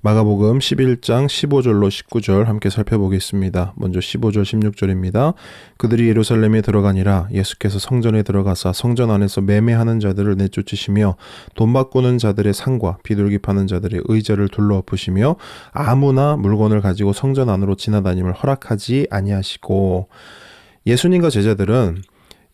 마가복음 11장 15절로 19절 함께 살펴보겠습니다. 먼저 15절 16절입니다. 그들이 예루살렘에 들어가니라. 예수께서 성전에 들어가사 성전 안에서 매매하는 자들을 내쫓으시며 돈 바꾸는 자들의 상과 비둘기 파는 자들의 의자를 둘러엎으시며 아무나 물건을 가지고 성전 안으로 지나다님을 허락하지 아니하시고. 예수님과 제자들은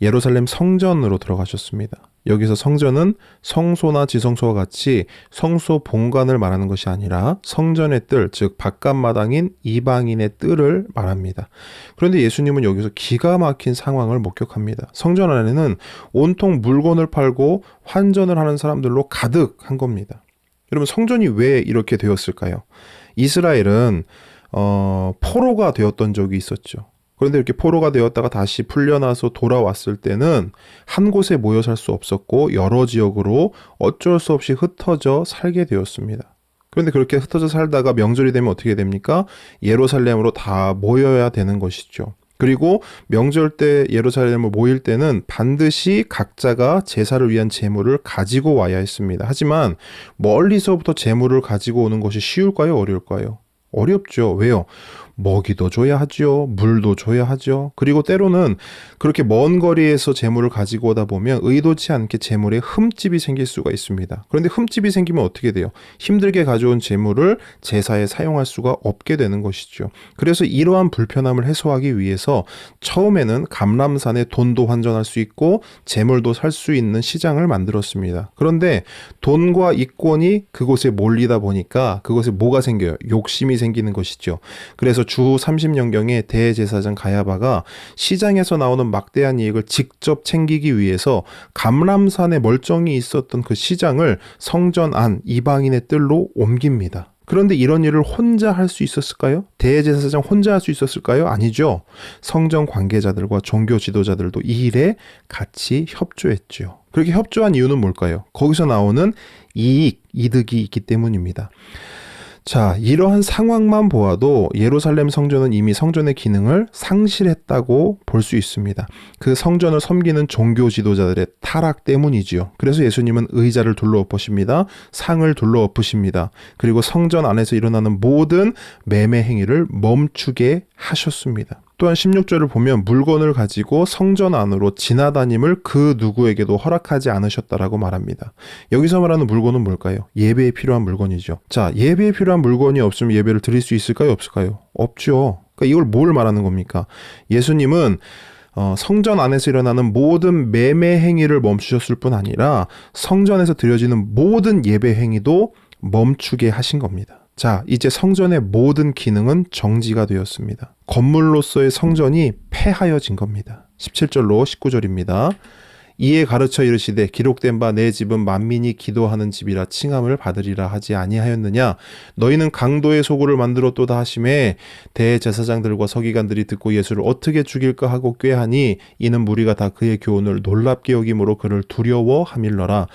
예루살렘 성전으로 들어가셨습니다. 여기서 성전은 성소나 지성소와 같이 성소 본관을 말하는 것이 아니라 성전의 뜰, 즉 바깥마당인 이방인의 뜰을 말합니다. 그런데 예수님은 여기서 기가 막힌 상황을 목격합니다. 성전 안에는 온통 물건을 팔고 환전을 하는 사람들로 가득한 겁니다. 여러분, 성전이 왜 이렇게 되었을까요? 이스라엘은 포로가 되었던 적이 있었죠. 그런데 이렇게 포로가 되었다가 다시 풀려나서 돌아왔을 때는 한 곳에 모여 살 수 없었고 여러 지역으로 어쩔 수 없이 흩어져 살게 되었습니다. 그런데 그렇게 흩어져 살다가 명절이 되면 어떻게 됩니까? 예루살렘으로 다 모여야 되는 것이죠. 그리고 명절 때 예루살렘을 모일 때는 반드시 각자가 제사를 위한 제물을 가지고 와야 했습니다. 하지만 멀리서부터 제물을 가지고 오는 것이 쉬울까요? 어려울까요? 어렵죠. 왜요? 먹이도 줘야 하죠. 물도 줘야 하죠. 그리고 때로는 그렇게 먼 거리에서 재물을 가지고 오다 보면 의도치 않게 재물에 흠집이 생길 수가 있습니다. 그런데 흠집이 생기면 어떻게 돼요? 힘들게 가져온 재물을 제사에 사용할 수가 없게 되는 것이죠. 그래서 이러한 불편함을 해소하기 위해서 처음에는 감람산에 돈도 환전할 수 있고 재물도 살 수 있는 시장을 만들었습니다. 그런데 돈과 이권이 그곳에 몰리다 보니까 그곳에 뭐가 생겨요? 욕심이 생기는 것이죠. 그래서 주 30년경에 대제사장 가야바가 시장에서 나오는 막대한 이익을 직접 챙기기 위해서 감람산에 멀쩡히 있었던 그 시장을 성전 안 이방인의 뜰로 옮깁니다. 그런데 이런 일을 혼자 할 수 있었을까요? 대제사장 혼자 할 수 있었을까요? 아니죠. 성전 관계자들과 종교 지도자들도 이 일에 같이 협조했죠. 그렇게 협조한 이유는 뭘까요? 거기서 나오는 이득이 있기 때문입니다. 자, 이러한 상황만 보아도 예루살렘 성전은 이미 성전의 기능을 상실했다고 볼 수 있습니다. 그 성전을 섬기는 종교 지도자들의 타락 때문이지요. 그래서 예수님은 의자를 둘러엎으십니다. 상을 둘러엎으십니다. 그리고 성전 안에서 일어나는 모든 매매 행위를 멈추게 하셨습니다. 또한 16절을 보면 물건을 가지고 성전 안으로 지나다님을 그 누구에게도 허락하지 않으셨다라고 말합니다. 여기서 말하는 물건은 뭘까요? 예배에 필요한 물건이죠. 자, 예배에 필요한 물건이 없으면 예배를 드릴 수 있을까요? 없을까요? 없죠. 그러니까 이걸 뭘 말하는 겁니까? 예수님은 성전 안에서 일어나는 모든 매매 행위를 멈추셨을 뿐 아니라 성전에서 드려지는 모든 예배 행위도 멈추게 하신 겁니다. 자, 이제 성전의 모든 기능은 정지가 되었습니다. 건물로서의 성전이 폐하여진 겁니다. 17절로 19절입니다. 이에 가르쳐 이르시되 기록된 바 내 집은 만민이 기도하는 집이라 칭함을 받으리라 하지 아니하였느냐. 너희는 강도의 소굴을 만들었도다 하시매 대제사장들과 서기관들이 듣고 예수를 어떻게 죽일까 하고 꾀하니 이는 무리가 다 그의 교훈을 놀랍게 여김으로 그를 두려워함일러라.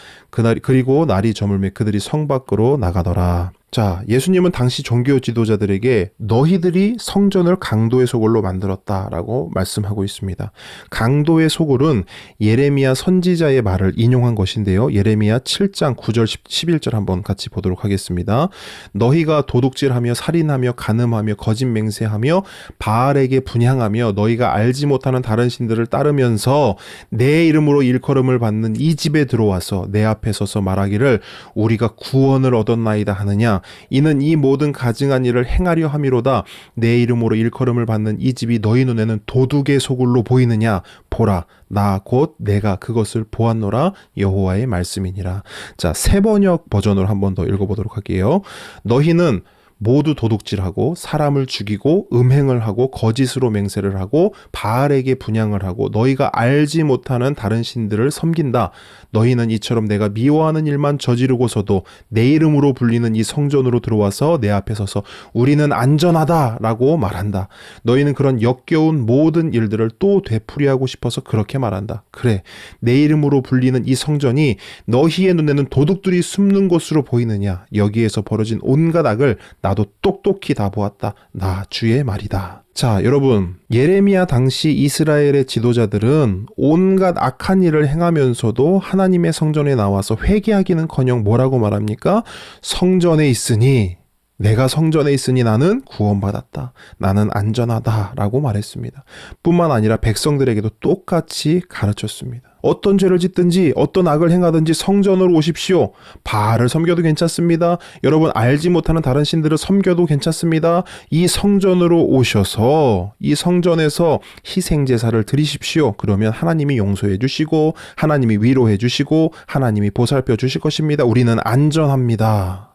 그리고 날이 저물매 그들이 성 밖으로 나가더라. 자, 예수님은 당시 종교 지도자들에게 너희들이 성전을 강도의 소굴로 만들었다라고 말씀하고 있습니다. 강도의 소굴은 예레미야 선지자의 말을 인용한 것인데요. 예레미야 7장 9절 11절 한번 같이 보도록 하겠습니다. 너희가 도둑질하며 살인하며 간음하며 거짓 맹세하며 바알에게 분향하며 너희가 알지 못하는 다른 신들을 따르면서 내 이름으로 일컬음을 받는 이 집에 들어와서 내 앞에 서서 말하기를 우리가 구원을 얻었나이다 하느냐. 이는 이 모든 가증한 일을 행하려 함이로다. 내 이름으로 일컬음을 받는 이 집이 너희 눈에는 도둑의 소굴로 보이느냐. 보라, 나 곧 내가 그것을 보았노라. 여호와의 말씀이니라. 자, 새번역 버전으로 한 번 더 읽어보도록 할게요. 너희는 모두 도둑질하고 사람을 죽이고 음행을 하고 거짓으로 맹세를 하고 바알에게 분향을 하고 너희가 알지 못하는 다른 신들을 섬긴다. 너희는 이처럼 내가 미워하는 일만 저지르고서도 내 이름으로 불리는 이 성전으로 들어와서 내 앞에 서서 우리는 안전하다라고 말한다. 너희는 그런 역겨운 모든 일들을 또 되풀이하고 싶어서 그렇게 말한다. 그래, 내 이름으로 불리는 이 성전이 너희의 눈에는 도둑들이 숨는 곳으로 보이느냐. 여기에서 벌어진 온갖 악을 나도 똑똑히 다 보았다. 나 주의 말이다. 자, 여러분, 예레미야 당시 이스라엘의 지도자들은 온갖 악한 일을 행하면서도 하나님의 성전에 나와서 회개하기는커녕 뭐라고 말합니까? 성전에 있으니 내가 성전에 있으니 나는 구원받았다. 나는 안전하다. 라고 말했습니다. 뿐만 아니라 백성들에게도 똑같이 가르쳤습니다. 어떤 죄를 짓든지 어떤 악을 행하든지 성전으로 오십시오. 바알을 섬겨도 괜찮습니다. 여러분 알지 못하는 다른 신들을 섬겨도 괜찮습니다. 이 성전으로 오셔서 이 성전에서 희생제사를 드리십시오. 그러면 하나님이 용서해 주시고 하나님이 위로해 주시고 하나님이 보살펴 주실 것입니다. 우리는 안전합니다.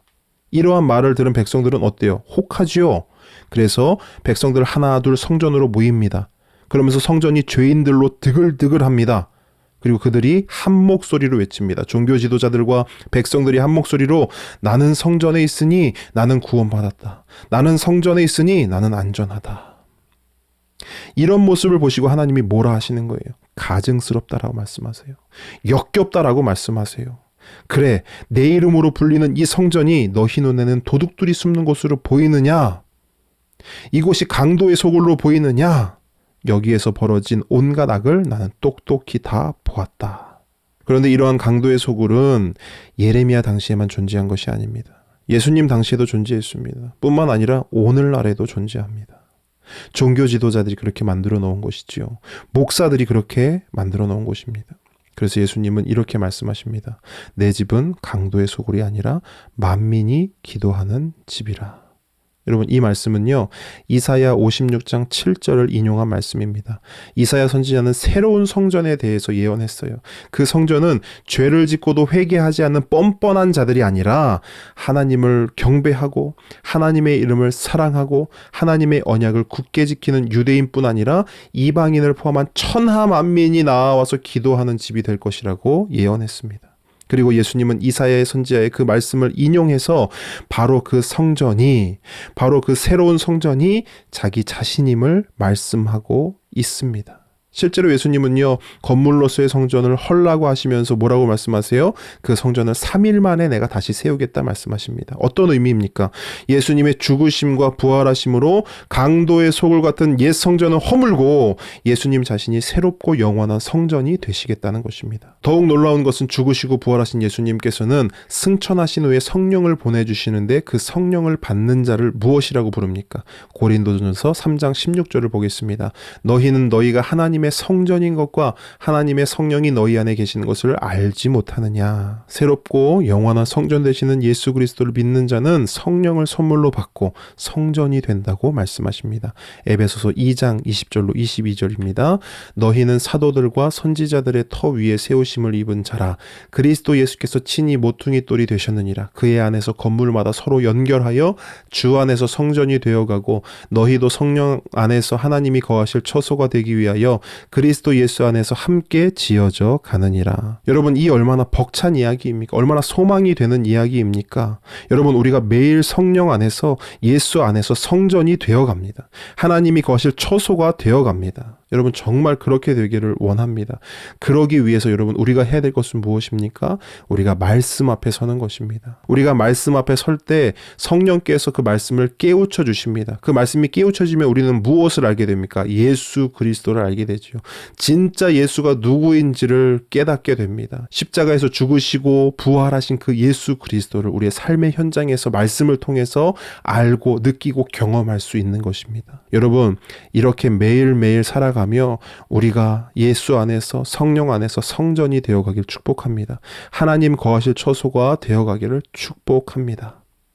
이러한 말을 들은 백성들은 어때요? 혹하지요. 그래서 백성들 하나 둘 성전으로 모입니다. 그러면서 성전이 죄인들로 드글드글합니다. 그리고 그들이 한 목소리로 외칩니다. 종교 지도자들과 백성들이 한 목소리로 나는 성전에 있으니 나는 구원받았다. 나는 성전에 있으니 나는 안전하다. 이런 모습을 보시고 하나님이 뭐라 하시는 거예요? 가증스럽다라고 말씀하세요. 역겹다라고 말씀하세요. 그래, 내 이름으로 불리는 이 성전이 너희 눈에는 도둑들이 숨는 곳으로 보이느냐? 이곳이 강도의 소굴로 보이느냐? 여기에서 벌어진 온갖 악을 나는 똑똑히 다 보았다. 그런데 이러한 강도의 소굴은 예레미야 당시에만 존재한 것이 아닙니다. 예수님 당시에도 존재했습니다. 뿐만 아니라 오늘날에도 존재합니다. 종교 지도자들이 그렇게 만들어 놓은 것이지요. 목사들이 그렇게 만들어 놓은 것입니다. 그래서 예수님은 이렇게 말씀하십니다. 내 집은 강도의 소굴이 아니라 만민이 기도하는 집이라. 여러분 이 말씀은요. 이사야 56장 7절을 인용한 말씀입니다. 이사야 선지자는 새로운 성전에 대해서 예언했어요. 그 성전은 죄를 짓고도 회개하지 않는 뻔뻔한 자들이 아니라 하나님을 경배하고 하나님의 이름을 사랑하고 하나님의 언약을 굳게 지키는 유대인뿐 아니라 이방인을 포함한 천하 만민이 나와서 기도하는 집이 될 것이라고 예언했습니다. 그리고 예수님은 이사야의 선지자의 그 말씀을 인용해서 바로 그 성전이 바로 그 새로운 성전이 자기 자신임을 말씀하고 있습니다. 실제로 예수님은요. 건물로서의 성전을 헐라고 하시면서 뭐라고 말씀하세요? 그 성전을 3일 만에 내가 다시 세우겠다 말씀하십니다. 어떤 의미입니까? 예수님의 죽으심과 부활하심으로 강도의 소굴 같은 옛 성전을 허물고 예수님 자신이 새롭고 영원한 성전이 되시겠다는 것입니다. 더욱 놀라운 것은 죽으시고 부활하신 예수님께서는 승천하신 후에 성령을 보내주시는데 그 성령을 받는 자를 무엇이라고 부릅니까? 고린도전서 3장 16절을 보겠습니다. 너희는 너희가 하나님의 성전인 것과 하나님의 성령이 너희 안에 계시는 것을 알지 못하느냐. 새롭고 영원한 성전 되시는 예수 그리스도를 믿는 자는 성령을 선물로 받고 성전이 된다고 말씀하십니다. 에베소서 2장 20절로 22절입니다. 너희는 사도들과 선지자들의 터 위에 세우심을 입은 자라. 그리스도 예수께서 친히 모퉁이 돌이 되셨느니라. 그의 안에서 건물마다 서로 연결하여 주 안에서 성전이 되어가고 너희도 성령 안에서 하나님이 거하실 처소가 되기 위하여 그리스도 예수 안에서 함께 지어져 가느니라. 여러분 이 얼마나 벅찬 이야기입니까? 얼마나 소망이 되는 이야기입니까? 여러분 우리가 매일 성령 안에서 예수 안에서 성전이 되어갑니다. 하나님이 거하실 처소가 되어갑니다. 여러분 정말 그렇게 되기를 원합니다. 그러기 위해서 여러분 우리가 해야 될 것은 무엇입니까? 우리가 말씀 앞에 서는 것입니다. 우리가 말씀 앞에 설 때 성령께서 그 말씀을 깨우쳐 주십니다. 그 말씀이 깨우쳐지면 우리는 무엇을 알게 됩니까? 예수 그리스도를 알게 되죠. 진짜 예수가 누구인지를 깨닫게 됩니다. 십자가에서 죽으시고 부활하신 그 예수 그리스도를 우리의 삶의 현장에서 말씀을 통해서 알고 느끼고 경험할 수 있는 것입니다. 여러분 이렇게 매일매일 살아가며 우리가 예수 안에서 성령 안에서 성전이 되어가길 축복합니다. 하나님 거하실 처소가 되어가기를 축복합니다.